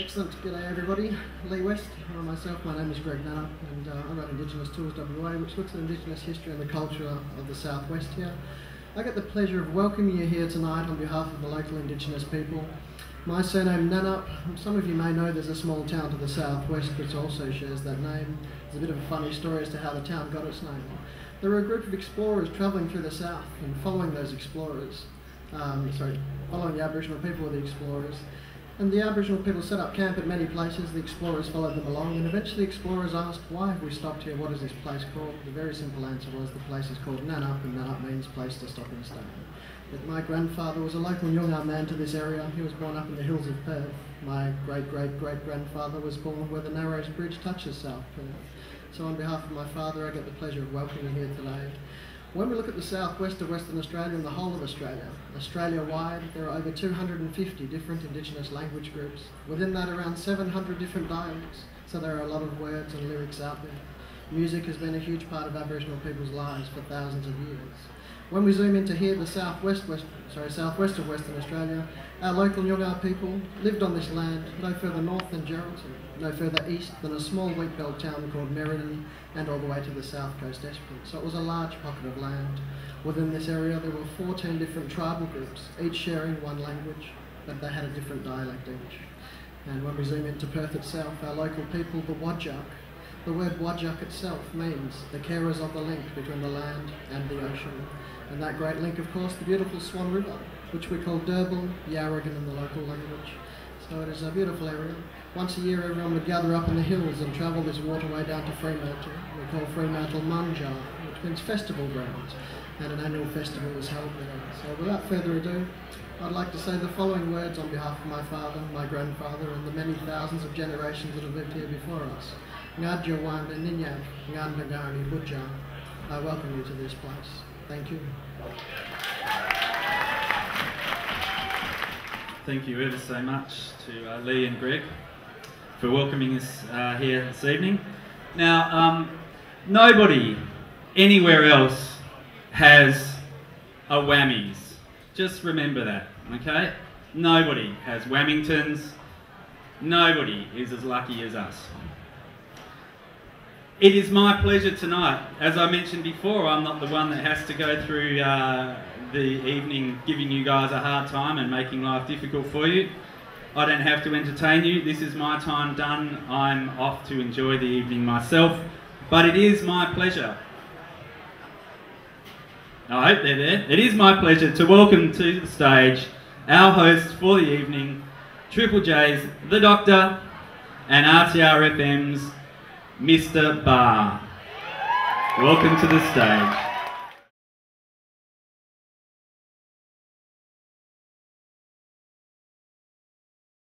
Excellent. G'day everybody. Lee West. Myself, my name is Greg Nannup, and I run Indigenous Tours WA, which looks at Indigenous history and the culture of the southwest here. I get the pleasure of welcoming you here tonight on behalf of the local Indigenous people. My surname Nannup. Some of you may know there's a small town to the southwest which also shares that name. There's a bit of a funny story as to how the town got its name. There were a group of explorers travelling through the south, and following those explorers, following the Aboriginal people were the explorers. And the Aboriginal people set up camp at many places. The explorers followed them along, and eventually the explorers asked, why have we stopped here? What is this place called? The very simple answer was the place is called Nannup, and Nannup means place to stop and stay. But my grandfather was a local Nyungar man to this area. He was born up in the hills of Perth. My great-great-great-grandfather was born where the Narrows Bridge touches South Perth. So on behalf of my father, I get the pleasure of welcoming you here today. When we look at the southwest of Western Australia and the whole of Australia, Australia-wide, there are over 250 different Indigenous language groups. Within that, around 700 different dialects. So there are a lot of words and lyrics out there. Music has been a huge part of Aboriginal people's lives for thousands of years. When we zoom into here, the southwest of Western Australia, our local Nyungar people lived on this land no further north than Geraldton, no further east than a small wheat belt town called Merredin, and all the way to the south coast Esperance. So it was a large pocket of land. Within this area there were 14 different tribal groups, each sharing one language, but they had a different dialect each. And when we zoom into Perth itself, our local people, the Wadjuk, the word Wadjuk itself means the carers of the link between the land and the ocean. And that great link, of course, the beautiful Swan River, which we call Derbil, Yarragon in the local language. So it is a beautiful area. Once a year everyone would gather up in the hills and travel this waterway down to Fremantle. We call Fremantle Manjar, which means festival grounds, and an annual festival is held there. So without further ado, I'd like to say the following words on behalf of my father, my grandfather, and the many thousands of generations that have lived here before us. Ngadja Wanda Ninyak, Ngandagari Budja. I welcome you to this place. Thank you. Thank you ever so much to Lee and Greg for welcoming us here this evening. Now, nobody anywhere else has a WAMi's. Just remember that, okay? Nobody has Wamingtons. Nobody is as lucky as us. It is my pleasure tonight. As I mentioned before, I'm not the one that has to go through the evening giving you guys a hard time and making life difficult for you. I don't have to entertain you. This is my time done. I'm off to enjoy the evening myself. But it is my pleasure. I hope they're there. It is my pleasure to welcome to the stage our hosts for the evening, Triple J's The Doctor and RTR FM's Mr. Barr. Welcome to the stage.